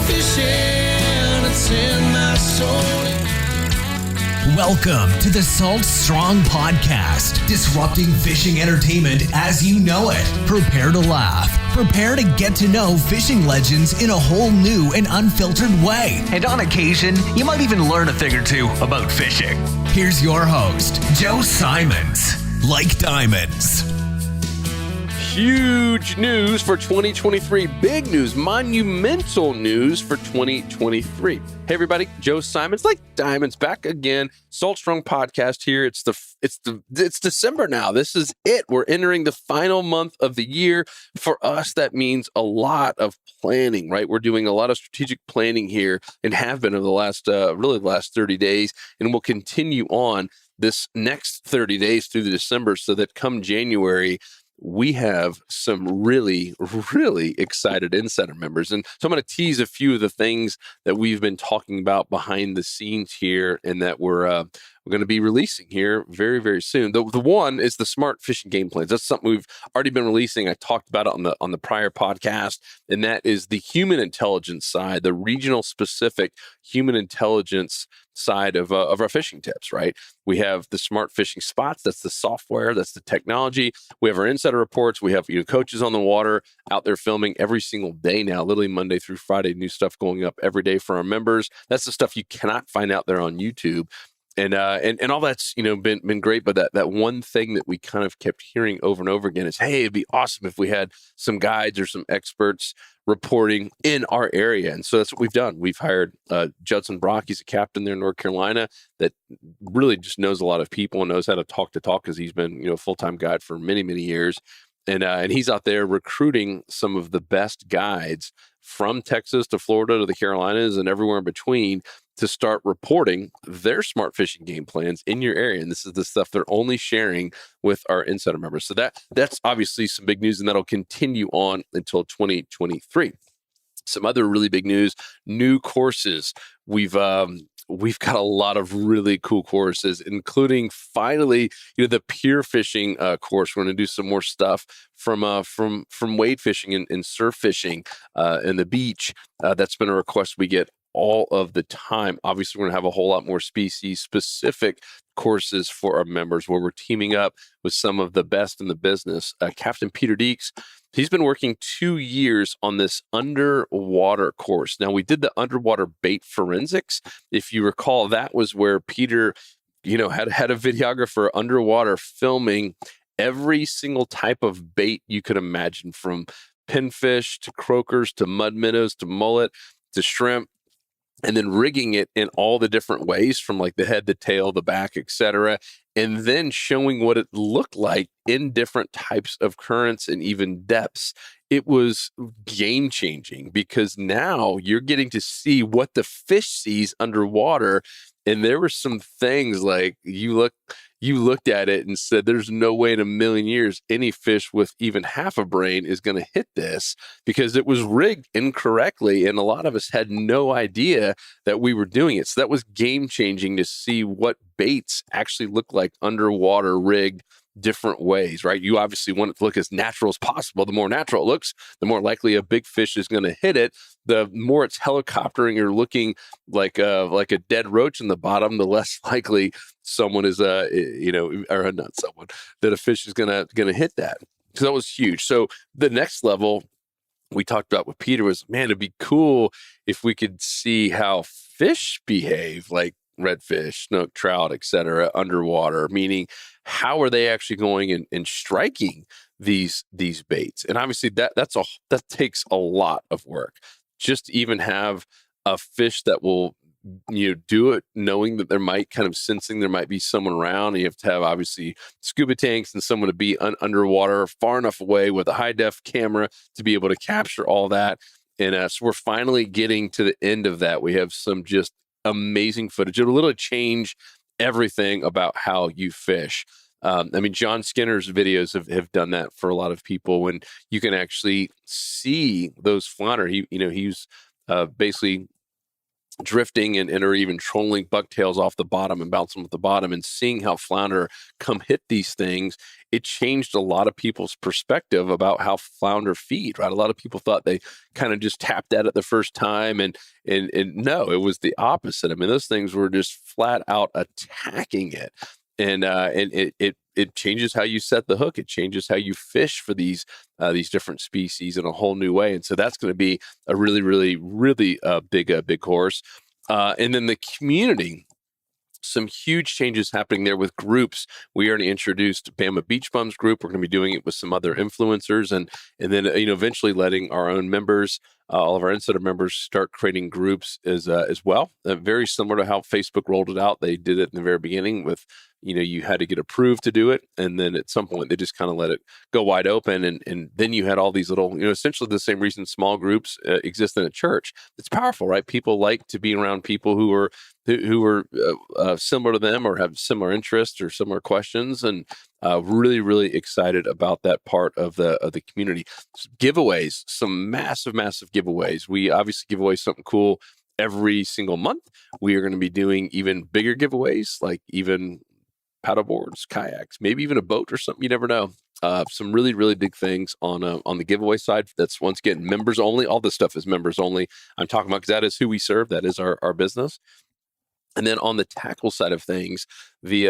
fishing, it's in my soul. Welcome to the Salt Strong Podcast, disrupting fishing entertainment as you know it. Prepare to laugh. Prepare to get to know fishing legends in a whole new and unfiltered way. And on occasion, you might even learn a thing or two about fishing. Here's your host, Joe Simonds. Like diamonds. Huge news for 2023. Big news, monumental news for 2023. Hey everybody, Joe Simonds, Like Diamonds, back again. Salt Strong Podcast here. It's December now. This is it. We're entering the final month of the year. For us, that means a lot of planning, right? We're doing a lot of strategic planning here and have been over the last 30 days, and we'll continue on this next 30 days through the December so that come January, we have some really, really excited insider members. And so I'm going to tease a few of the things that we've been talking about behind the scenes here and that we're going to be releasing here very, very soon. The one is the smart fishing game plans. That's something we've already been releasing. I talked about it on the prior podcast, and that is the human intelligence side, the regional specific human intelligence side of our fishing tips, right? We have the smart fishing spots. That's the software. That's the technology. We have our insider reports. We have coaches on the water out there filming every single day now, literally Monday through Friday, new stuff going up every day for our members. That's the stuff you cannot find out there on YouTube. And all that's been great, but that one thing that we kind of kept hearing over and over again is, hey, it'd be awesome if we had some guides or some experts reporting in our area. And so that's what we've done. We've hired Judson Brock. He's a captain there in North Carolina that really just knows a lot of people and knows how to talk because he's been a full-time guide for many, many years. And he's out there recruiting some of the best guides from Texas to Florida to the Carolinas and everywhere in between to start reporting their smart fishing game plans in your area. And this is the stuff they're only sharing with our insider members. So that's obviously some big news, and that'll continue on until 2023. Some other really big news, new courses. We've got a lot of really cool courses, including finally, the pier fishing course. We're going to do some more stuff from wade fishing and surf fishing and the beach. That's been a request we get all of the time. Obviously, we're going to have a whole lot more species-specific courses for our members where we're teaming up with some of the best in the business. Captain Peter Deeks, he's been working 2 years on this underwater course. Now, we did the underwater bait forensics. If you recall, that was where Peter, had a videographer underwater filming every single type of bait you could imagine, from pinfish to croakers to mud minnows to mullet to shrimp, and then rigging it in all the different ways from like the head, the tail, the back, etc., and then showing what it looked like in different types of currents and even depths. It was game changing because now you're getting to see what the fish sees underwater. And there were some things like you looked at it and said, there's no way in a million years any fish with even half a brain is going to hit this, because it was rigged incorrectly. And a lot of us had no idea that we were doing it. So that was game changing to see what baits actually look like underwater rigged different ways, right? You obviously want it to look as natural as possible. The more natural it looks, the more likely a big fish is going to hit it. The more it's helicoptering or looking like a dead roach in the bottom, the less likely someone is, or not someone, that a fish is going to hit that. So that was huge. So the next level we talked about with Peter was, man, it'd be cool if we could see how fish behave, like redfish, snook, trout, etc., underwater, meaning how are they actually going and striking these baits? And obviously that takes a lot of work. Just to even have a fish that will do it knowing that sensing there might be someone around. And you have to have obviously scuba tanks and someone to be underwater far enough away with a high def camera to be able to capture all that. And so we're finally getting to the end of that. We have some just amazing footage. It'll literally change everything about how you fish. John Skinner's videos have done that for a lot of people, when you can actually see those flounder. He's basically drifting and or even trolling bucktails off the bottom and bouncing off the bottom, and seeing how flounder come hit these things, it changed a lot of people's perspective about how flounder feed, right? A lot of people thought they kind of just tapped at it the first time, and no, it was the opposite. I mean, those things were just flat out attacking it. And it changes how you set the hook. It changes how you fish for these different species in a whole new way. And so that's going to be a really, really, really big course. And then the community, some huge changes happening there with groups. We already introduced Bama Beach Bums group. We're going to be doing it with some other influencers, and then eventually letting our own members, all of our insider members, start creating groups as well. Very similar to how Facebook rolled it out. They did it in the very beginning with, you had to get approved to do it, and then at some point they just kind of let it go wide open, and then you had all these little, essentially the same reason small groups exist in a church. It's powerful, right? People like to be around people who are similar to them or have similar interests or similar questions, and really, really excited about that part of the community. Giveaways, some massive giveaways. We obviously give away something cool every single month. We are going to be doing even bigger giveaways, like even paddle boards, kayaks, maybe even a boat or something. You never know. Some really, really big things on the giveaway side. That's, once again, members only. All this stuff is members only. I'm talking about because that is who we serve. That is our business. And then on the tackle side of things, the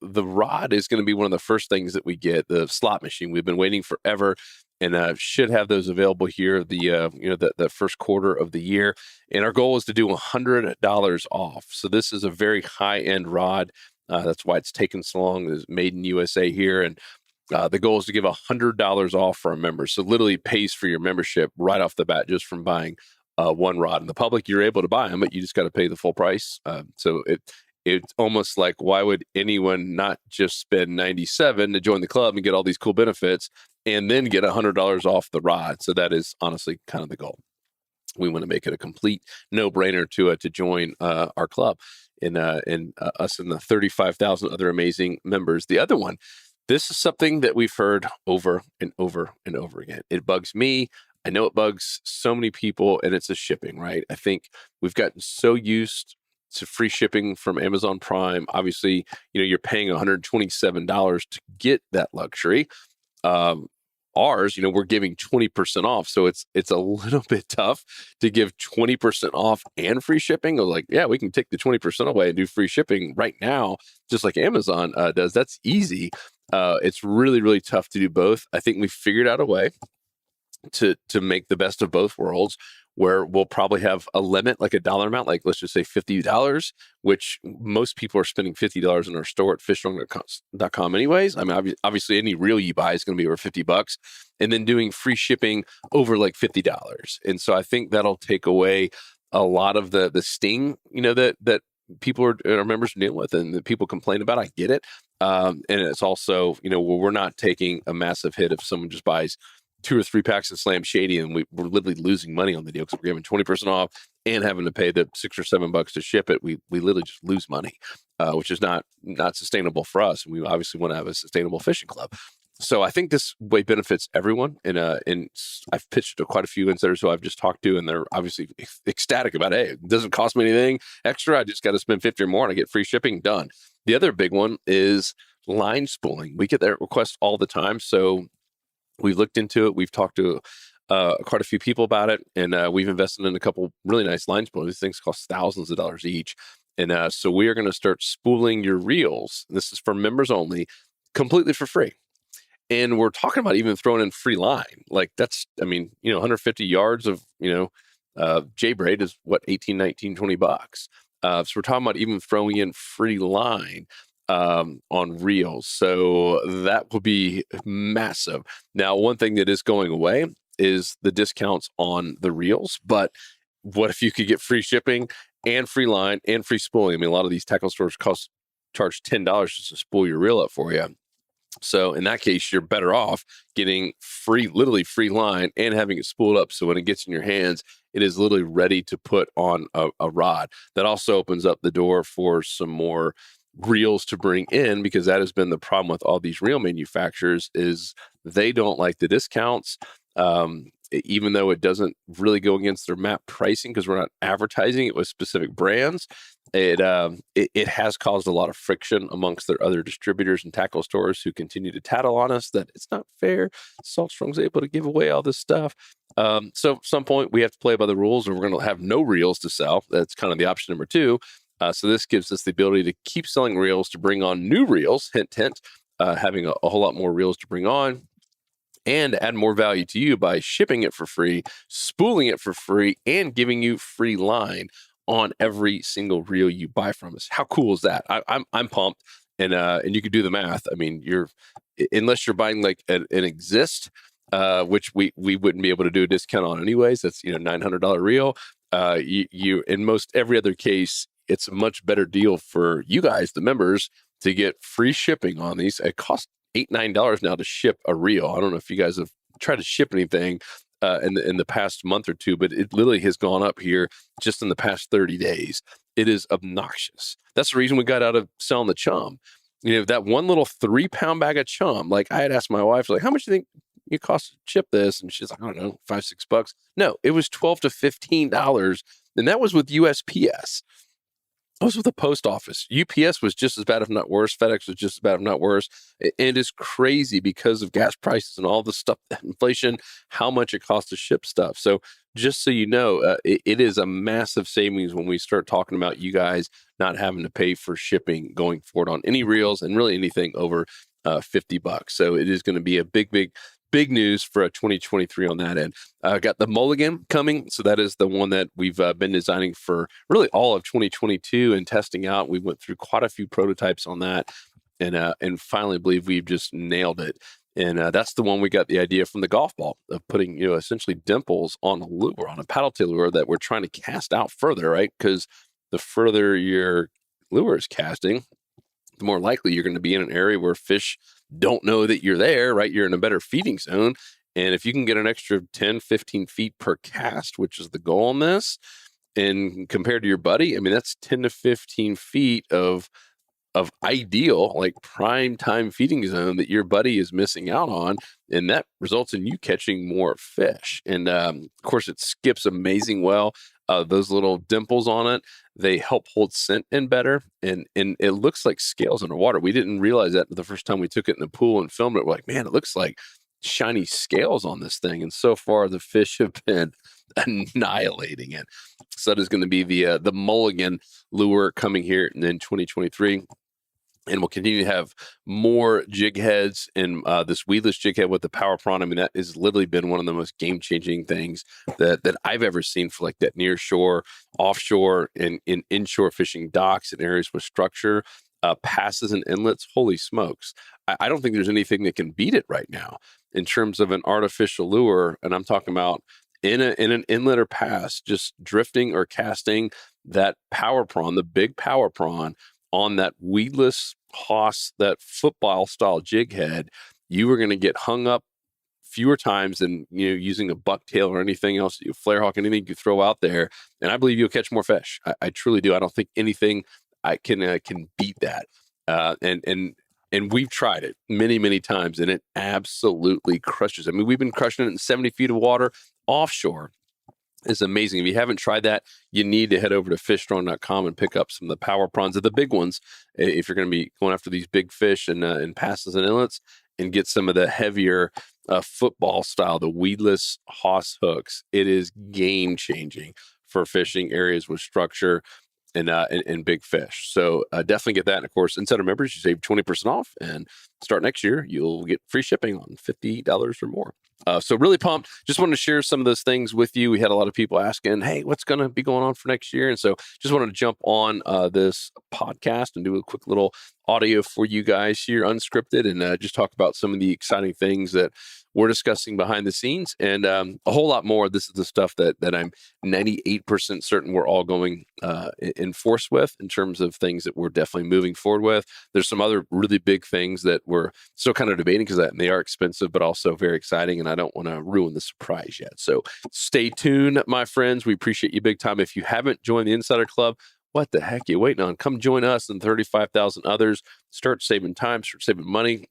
rod is going to be one of the first things that we get. The slot machine, we've been waiting forever, and should have those available here the first quarter of the year. And our goal is to do $100 off. So this is a very high end rod. That's why it's taken so long. It's made in USA here, and the goal is to give $100 off for our members. So literally pays for your membership right off the bat just from buying one rod. In the public, you're able to buy them, but you just got to pay the full price. So it's almost like, why would anyone not just spend $97 to join the club and get all these cool benefits and then get $100 off the rod? So that is honestly kind of the goal. We want to make it a complete no-brainer to join our club, and us and the 35,000 other amazing members. The other one, this is something that we've heard over and over and over again. It bugs me. I know it bugs so many people, and it's the shipping, right? I think we've gotten so used to free shipping from Amazon Prime. Obviously, you're paying $127 to get that luxury. Ours, we're giving 20% off. So it's a little bit tough to give 20% off and free shipping. I was like, yeah, we can take the 20% away and do free shipping right now, just like Amazon does. That's easy. It's really, really tough to do both. I think we figured out a way to make the best of both worlds, where we'll probably have a limit, like a dollar amount, like let's just say $50, which most people are spending $50 in our store at fishstrong.com anyways. I mean, obviously any reel you buy is going to be over $50, and then doing free shipping over like $50. And so I think that'll take away a lot of the sting, that people our members are dealing with and that people complain about. I get it. And it's also, we're not taking a massive hit if someone just buys 2 or 3 packs of Slam Shady, and we're literally losing money on the deal because we're giving 20% off and having to pay the $6 or $7 to ship it. We literally just lose money, which is not sustainable for us. We obviously want to have a sustainable fishing club. So I think this way benefits everyone. And I've pitched to quite a few insiders who I've just talked to, and they're obviously ecstatic about, hey, it doesn't cost me anything extra. I just got to spend 50 or more and I get free shipping. Done. The other big one is line spooling. We get that request all the time. So we've looked into it. We've talked to quite a few people about it, and we've invested in a couple really nice line spoolers. These things cost thousands of dollars each. And so we are going to start spooling your reels. This is for members only, completely for free. And we're talking about even throwing in free line. Like 150 yards of, J-braid is what, 18, 19, 20 bucks. So we're talking about even throwing in free line on reels. So that will be massive. Now, one thing that is going away is the discounts on the reels. But what if you could get free shipping and free line and free spooling? I mean, a lot of these tackle stores charge $10 just to spool your reel up for you. So in that case, you're better off getting literally free line and having it spooled up. So when it gets in your hands, it is literally ready to put on a rod. That also opens up the door for some more reels to bring in, because that has been the problem with all these reel manufacturers is they don't like the discounts. even though it doesn't really go against their map pricing because we're not advertising it with specific brands, it has caused a lot of friction amongst their other distributors and tackle stores who continue to tattle on us that it's not fair. Salt Strong's able to give away all this stuff. So at some point we have to play by the rules, or we're going to have no reels to sell. That's kind of the option number two. So this gives us the ability to keep selling reels, to bring on new reels, hint, hint, having a whole lot more reels to bring on, and add more value to you by shipping it for free, spooling it for free, and giving you free line on every single reel you buy from us. How cool is that? I'm pumped, and you can do the math. I mean, unless you're buying like an exist, which we wouldn't be able to do a discount on anyways. That's $900 reel. You in most every other case, it's a much better deal for you guys, the members, to get free shipping on these. It costs $8-9 now to ship a reel. I don't know if you guys have tried to ship anything in the past month or two, but it literally has gone up here just in the past 30 days. It is obnoxious. That's the reason we got out of selling the chum. That one little 3-pound bag of chum. Like, I had asked my wife, like, how much do you think it costs to ship this? And she's like, I don't know, $5-6. No, it was $12 to $15, and that was with USPS. I was with the post office. UPS was just as bad, if not worse. FedEx was just as bad, if not worse. It is crazy because of gas prices and all the stuff, inflation, how much it costs to ship stuff. So just so you know, it is a massive savings when we start talking about you guys not having to pay for shipping going forward on any reels and really anything over $50. So it is going to be a big news for a 2023 on that end. Got the Mulligan coming. So that is the one that we've been designing for really all of 2022 and testing out. We went through quite a few prototypes on that and finally believe we've just nailed it. And that's the one we got the idea from the golf ball of putting, essentially dimples on a lure, on a paddle tail lure that we're trying to cast out further, right? Because the further your lure is casting, the more likely you're going to be in an area where fish don't know that you're there, right? You're in a better feeding zone. And if you can get an extra 10, 15 feet per cast, which is the goal on this, and compared to your buddy, I mean, that's 10 to 15 feet of ideal, like prime time feeding zone that your buddy is missing out on. And that results in you catching more fish. And of course, it skips amazing well. Those little dimples on it, they help hold scent in better. And it looks like scales underwater. We didn't realize that the first time we took it in the pool and filmed it. We're like, man, it looks like shiny scales on this thing. And so far, the fish have been annihilating it. So that is going to be the Mulligan lure coming here in 2023. And we'll continue to have more jig heads and this weedless jig head with the power prawn. I mean, that has literally been one of the most game-changing things that I've ever seen for like that near shore, offshore, and in inshore fishing docks and areas with structure, passes and inlets. Holy smokes. I don't think there's anything that can beat it right now in terms of an artificial lure. And I'm talking about in an inlet or pass, just drifting or casting that power prawn, the big power prawn, on that weedless Haas, that football style jig head. You were going to get hung up fewer times than using a bucktail or anything else, flare hawk, anything you throw out there. And I believe you'll catch more fish. I truly do. I don't think anything I can beat that. And we've tried it many times, and it absolutely crushes. I mean, we've been crushing it in 70 feet of water offshore. Is amazing. If you haven't tried that, you need to head over to fishstrong.com and pick up some of the power prawns of the big ones if you're going to be going after these big fish and passes and inlets, and get some of the heavier football style, the weedless Haas hooks. It is game changing for fishing areas with structure and big fish. So definitely get that. And of course, Insider members, you save 20% off, and start next year, you'll get free shipping on $50 or more. So really pumped. Just wanted to share some of those things with you. We had a lot of people asking, hey, what's going to be going on for next year? And so just wanted to jump on this podcast and do a quick little audio for you guys here, unscripted, and just talk about some of the exciting things that we're discussing behind the scenes, and a whole lot more. This is the stuff that I'm 98% certain we're all going in force with, in terms of things that we're definitely moving forward with. There's some other really big things that we're still kind of debating because they are expensive, but also very exciting, and I don't want to ruin the surprise yet. So stay tuned, my friends. We appreciate you big time. If you haven't joined the Insider Club, what the heck are you waiting on? Come join us and 35,000 others. Start saving time, start saving money.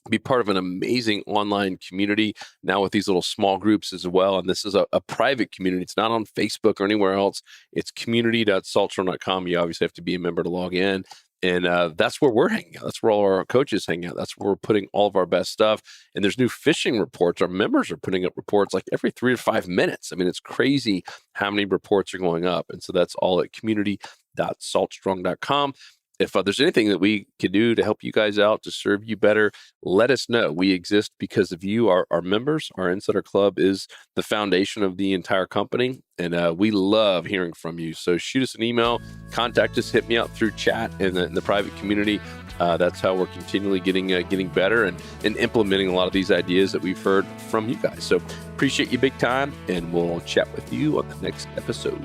be part of an amazing online community now with these little small groups as well. And this is a private community. It's not on Facebook or anywhere else. It's community.saltstrong.com. You obviously have to be a member to log in. And that's where we're hanging out. That's where all our coaches hang out. That's where we're putting all of our best stuff. And there's new fishing reports. Our members are putting up reports like every 3 to 5 minutes. I mean, it's crazy how many reports are going up. And so that's all at community.saltstrong.com. If there's anything that we can do to help you guys out, to serve you better, let us know. We exist because of you, our members. Our Insider Club is the foundation of the entire company, and we love hearing from you. So shoot us an email, contact us, hit me up through chat in the private community. That's how we're continually getting better and implementing a lot of these ideas that we've heard from you guys. So appreciate you big time, and we'll chat with you on the next episode.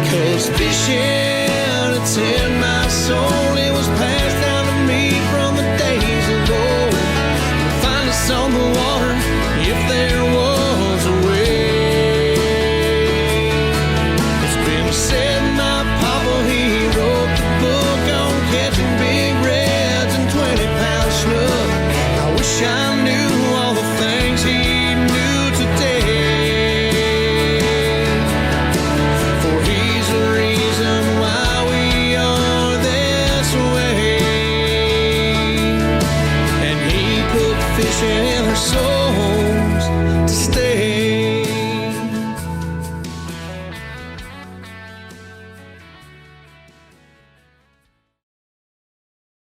'Cause fishing, it's in my soul. It was passed down to me from the days of old. Find us on the water if there was a way. It's been said my papa, he wrote the book on catching big reds and 20-pound snook. I wish I knew all the things he knew today. So